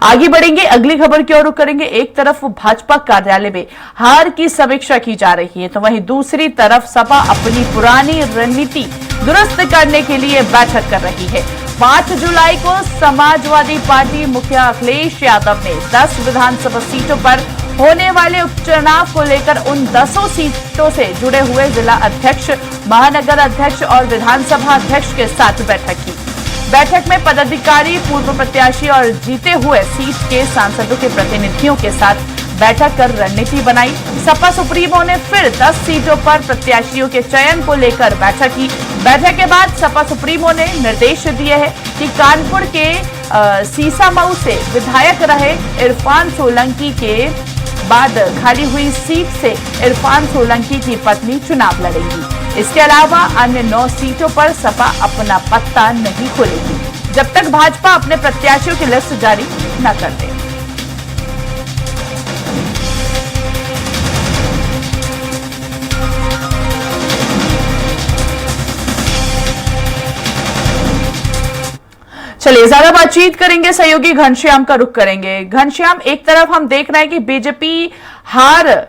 आगे बढ़ेंगे, अगली खबर की ओर रुख करेंगे। एक तरफ भाजपा कार्यालय में हार की समीक्षा की जा रही है, तो वहीं दूसरी तरफ सपा अपनी पुरानी रणनीति दुरुस्त करने के लिए बैठक कर रही है। 5 जुलाई को समाजवादी पार्टी मुखिया अखिलेश यादव ने 10 विधानसभा सीटों पर होने वाले उपचुनाव को लेकर उन 10 सीटों से जुड़े हुए जिला अध्यक्ष, महानगर अध्यक्ष और विधानसभा अध्यक्ष के साथ बैठक की। बैठक में पदाधिकारी, पूर्व प्रत्याशी और जीते हुए सीट के सांसदों के प्रतिनिधियों के साथ बैठक कर रणनीति बनाई। सपा सुप्रीमो ने फिर 10 सीटों पर प्रत्याशियों के चयन को लेकर बैठक की। बैठक के बाद सपा सुप्रीमो ने निर्देश दिए हैं कि कानपुर के सीसामऊ से विधायक रहे इरफान सोलंकी के बाद खाली हुई सीट से इरफान सोलंकी की पत्नी चुनाव लड़ेंगी। इसके अलावा अन्य 9 सीटों पर सपा अपना पत्ता नहीं खोलेगी जब तक भाजपा अपने प्रत्याशियों की लिस्ट जारी न कर दे। चलिए ज्यादा बातचीत करेंगे, सहयोगी घनश्याम का रुख करेंगे। घनश्याम, एक तरफ हम देख रहे हैं कि बीजेपी हार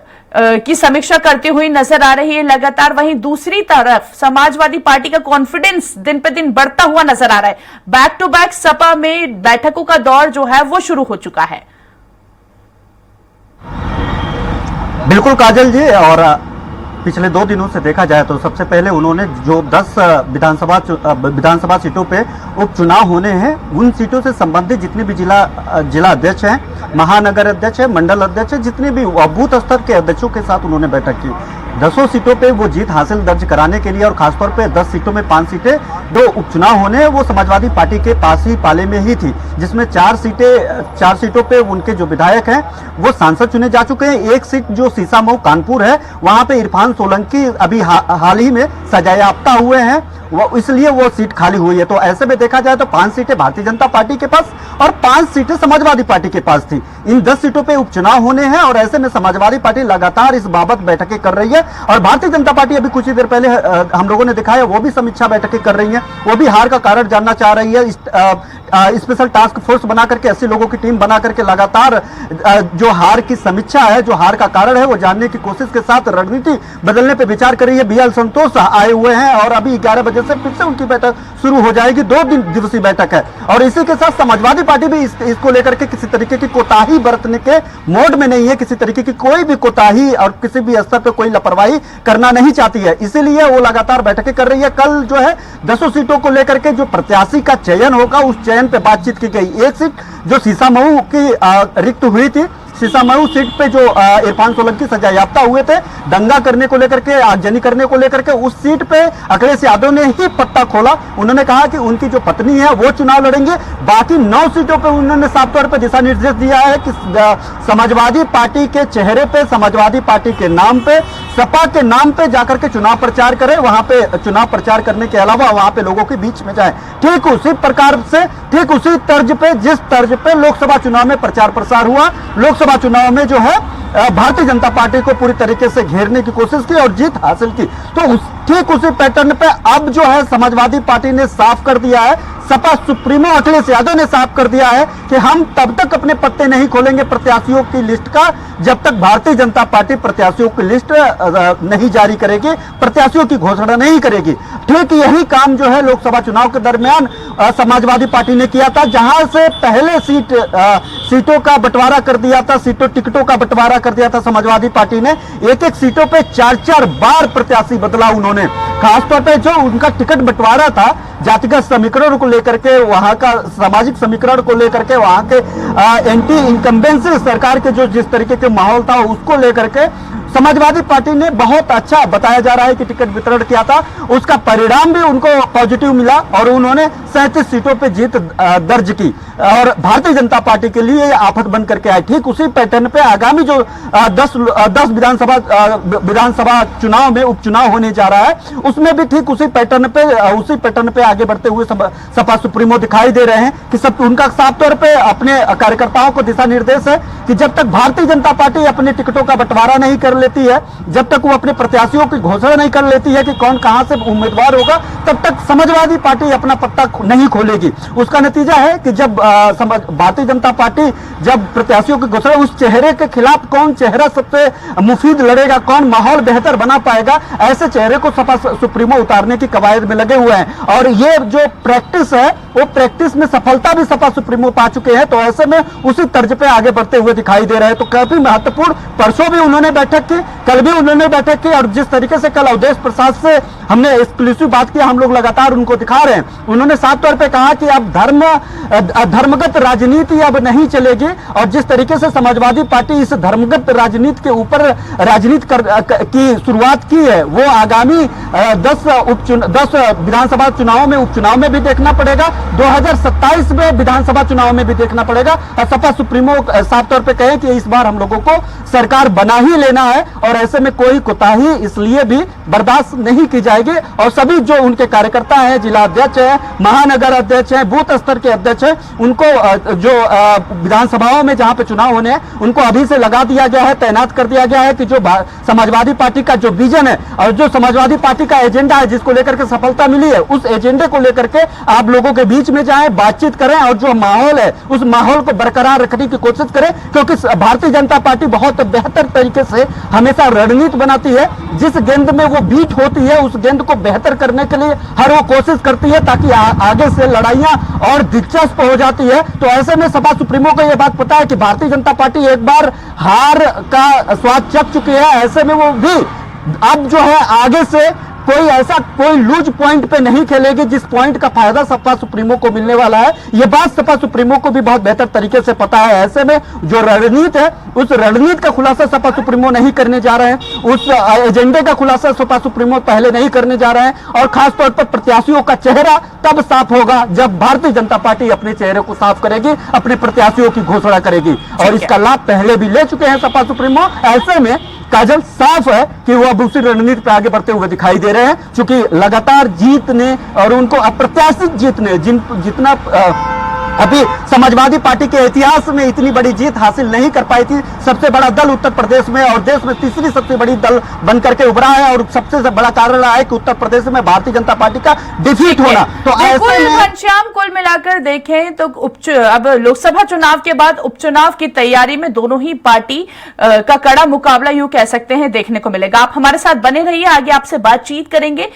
की समीक्षा करती हुई नजर आ रही है लगातार, वहीं दूसरी तरफ समाजवादी पार्टी का कॉन्फिडेंस दिन पे दिन बढ़ता हुआ नजर आ रहा है। बैक टू बैक सपा में बैठकों का दौर जो है वो शुरू हो चुका है। बिल्कुल काजल जी, और पिछले 2 दिनों से देखा जाए तो सबसे पहले उन्होंने जो 10 विधानसभा सीटों पे उपचुनाव होने हैं, उन सीटों से संबंधित जितने भी जिला अध्यक्ष हैं, महानगर अध्यक्ष है, मंडल अध्यक्ष है, जितने भी बूथ स्तर के अध्यक्षों के साथ उन्होंने बैठक की। 10 सीटों पे वो जीत हासिल दर्ज कराने के लिए, और खासतौर पे 10 सीटों में 5 सीटें जो उपचुनाव होने हैं वो समाजवादी पार्टी के पास ही पाले में ही थी, जिसमें 4 सीटों पे उनके जो विधायक हैं वो सांसद चुने जा चुके हैं। एक सीट जो सीसामऊ कानपुर है, वहां पे इरफान सोलंकी अभी हाल ही में सजायाफ्ता हुए हैं, वो इसलिए वो सीट खाली हुई है। तो ऐसे में देखा जाए तो 5 सीटें भारतीय जनता पार्टी के पास और 5 सीटें समाजवादी पार्टी के पास थी। इन 10 सीटों पे उपचुनाव होने हैं और ऐसे में समाजवादी पार्टी लगातार इस बाबत बैठकें कर रही है, और भारतीय जनता पार्टी अभी कुछ ही देर पहले हम लोगों ने दिखाया, वो भी समीक्षा बैठकें कर रही है। वो भी हार का कारण जानना चाह रही है। स्पेशल टास्क फोर्स बना करके 80 लोगों की टीम बना करके लगातार जो हार की समीक्षा है, जो हार का कारण है, वो जानने की कोशिश के साथ रणनीति बदलने पर विचार कर रही है। BL संतोष आए हुए हैं और अभी 11 बजे से फिर से उनकी बैठक शुरू हो जाएगी। 2 दिवसीय बैठक है, और इसी के साथ समाजवादी पार्टी भी इसको लेकर के किसी तरीके की कोताही बरतने के मोड में नहीं है। किसी तरीके की कोई भी कोताही और किसी भी स्तर पर कोई लापरवाही करना नहीं चाहती है, इसीलिए वो लगातार बैठकें कर रही है। कल जो है 10 सीटों को लेकर के जो प्रत्याशी का चयन होगा, उस चयन पे बातचीत की गई। एक सीट जो सीसामऊ की रिक्त हुई थी, सीसामऊ सीट पे जो इरफान सोलंकी सजायाफ्ता हुए थे दंगा करने को लेकर के, आगजनी करने को लेकर के, उस सीट पे अखिलेश यादव ने ही पत्ता खोला। उन्होंने कहा कि उनकी जो पत्नी है वो चुनाव लड़ेंगे। बाकी 9 सीटों पे उन्होंने साफ तौर पे दिशा निर्देश दिया है कि समाजवादी पार्टी के चेहरे पे, समाजवादी पार्टी के नाम पे, सपा के नाम पे जाकर के चुनाव प्रचार करें। वहां पे चुनाव प्रचार करने के अलावा वहां पे लोगों के बीच में जाए, ठीक उसी प्रकार से, ठीक उसी तर्ज पे, जिस तर्ज पे लोकसभा चुनाव में प्रचार प्रसार हुआ। लोकसभा चुनाव में जो है भारतीय जनता पार्टी को पूरी तरीके से घेरने की कोशिश की और जीत हासिल की। तो ठीक उसी पैटर्न पे अब जो है समाजवादी पार्टी ने साफ कर दिया है, सपा सुप्रीमो अखिलेश यादव ने साफ कर दिया है कि हम तब तक अपने पत्ते नहीं खोलेंगे प्रत्याशियों की लिस्ट का जब तक भारतीय जनता पार्टी प्रत्याशियों की लिस्ट नहीं जारी करेगी, प्रत्याशियों की घोषणा नहीं करेगी। ठीक यही काम जो है लोकसभा चुनाव के दरमियान समाजवादी पार्टी ने किया था, जहां से पहले सीटों का बंटवारा कर दिया था, टिकटों का बंटवारा कर दिया था समाजवादी पार्टी ने। एक सीटों पे 4-4 बार प्रत्याशी बदला उन्होंने। खासतौर पे जो उनका टिकट बंटवारा था जातिगत समीकरण को लेकर के, वहां का सामाजिक समीकरण को लेकर के, वहां के एंटी इनकम्बेंसी सरकार के जो जिस तरीके के माहौल था उसको लेकर के समाजवादी पार्टी ने बहुत अच्छा बताया जा रहा है कि टिकट वितरण किया था। उसका परिणाम भी उनको पॉजिटिव मिला और उन्होंने 37 सीटों पे जीत दर्ज की और भारतीय जनता पार्टी के लिए आफत बन करके आई। ठीक उसी पैटर्न पे आगामी जो 10 विधानसभा चुनाव में उपचुनाव होने जा रहा है, उसमें भी ठीक उसी पैटर्न पे आगे बढ़ते हुए सपा सुप्रीमो दिखाई दे रहे हैं कि सब उनका साफ तौर पे अपने कार्यकर्ताओं को दिशा निर्देश है कि जब तक भारतीय जनता पार्टी अपने टिकटों का बंटवारा नहीं कर लेती है, जब तक वो अपने प्रत्याशियों की घोषणा नहीं कर लेती है कि कौन कहां से उम्मीदवार होगा, तब तक समाजवादी पार्टी अपना पत्ता नहीं खोलेगी। उसका नतीजा है कि जब भारतीय जनता पार्टी जब प्रत्याशियों की घोषणा, उस चेहरे के खिलाफ कौन चेहरा सबसे मुफीद लड़ेगा, कौन माहौल बेहतर बना पाएगा, ऐसे चेहरे को सपा सुप्रीमो उतारने की कवायद में लगे हुए हैं। और ये जो प्रैक्टिस है, वो प्रैक्टिस में सफलता भी सपा सुप्रीमो पा चुके हैं। तो ऐसे में उसी तर्ज पे आगे बढ़ते हुए दिखाई दे रहे हैं। तो काफी महत्वपूर्ण, परसों भी उन्होंने बैठक की, कल भी उन्होंने बैठक की, और जिस तरीके से कल अवधेश प्रसाद से हमने एक्सक्लूसिव बात किया, हम लोग लगातार उनको दिखा रहे हैं, उन्होंने साफ तौर पे कहा कि अब धर्मगत राजनीति अब नहीं चलेगी। और जिस तरीके से समाजवादी पार्टी इस धर्मगत राजनीति के ऊपर राजनीति की शुरुआत की है, वो आगामी 10 विधानसभा चुनावों में, उपचुनाव में भी देखना पड़ेगा, 2027 में विधानसभा चुनाव में भी देखना पड़ेगा। और सपा सुप्रीमो साफ तौर पे कहे कि इस बार हम लोगों को सरकार बना ही लेना है, और ऐसे में कोई कोताही इसलिए भी बर्दाश्त नहीं की जाएगी। और सभी जो उनके कार्यकर्ता हैं, जिला अध्यक्ष है, महानगर अध्यक्ष है, बूथ स्तर के अध्यक्ष है, उनको जो विधानसभाओं में जहां पे चुनाव होने हैं, उनको अभी से लगा दिया गया है, तैनात कर दिया गया है कि जो समाजवादी पार्टी का जो विजन है और जो समाजवादी पार्टी का एजेंडा है, जिसको लेकर के सफलता मिली है, उस एजेंडे को लेकर के आप लोगों के बीच में जाएं, बातचीत करें, और जो माहौल है उस माहौल को बरकरार रखने की कोशिश करें। क्योंकि भारतीय जनता पार्टी बहुत बेहतर तरीके से हमेशा रणनीति बनाती है। जिस गेंद में वो बीट होती है, उस गेंद को बेहतर करने के लिए हर वो कोशिश करती है, ताकि आगे से लड़ाइयां और दिलचस्प हो जाती है। तो ऐसे में सपा सुप्रीमो को यह बात पता है कि भारतीय जनता पार्टी एक बार हार का स्वाद चख चुकी है। ऐसे में वो भी अब जो है आगे से कोई लूज पॉइंट पे नहीं खेलेगी, जिस पॉइंट का फायदा सपा सुप्रीमो को मिलने वाला है, ये बात सपा सुप्रीमो को भी बहुत बेहतर तरीके से पता है। ऐसे में जो रणनीति है, उस रणनीति का खुलासा सपा सुप्रीमो नहीं करने जा रहे हैं, उस एजेंडे का खुलासा सपा सुप्रीमो पहले नहीं करने जा रहे हैं। और खासतौर पर प्रत्याशियों का चेहरा तब साफ होगा जब भारतीय जनता पार्टी अपने चेहरे को साफ करेगी, अपने प्रत्याशियों की घोषणा करेगी। और इसका लाभ पहले भी ले चुके हैं सपा सुप्रीमो। ऐसे में काजल साफ है कि वो अब उसी रणनीति पर आगे बढ़ते हुए दिखाई दे रहे हैं, क्योंकि लगातार जीतने और उनको अप्रत्याशित जीतने, जितना अभी समाजवादी पार्टी के इतिहास में इतनी बड़ी जीत हासिल नहीं कर पाई थी। सबसे बड़ा दल उत्तर प्रदेश में और देश में तीसरी सबसे बड़ी दल बनकर के उभरा है, और सबसे बड़ा कारण रहा है कि उत्तर प्रदेश में भारतीय जनता पार्टी का डिफीट होना। तो ऐसे में घनश्याम, कुल मिलाकर देखें तो अब लोकसभा चुनाव के बाद उपचुनाव की तैयारी में दोनों ही पार्टी का कड़ा मुकाबला यूं कह सकते हैं देखने को मिलेगा। आप हमारे साथ बने रहिए, आगे आपसे बातचीत करेंगे।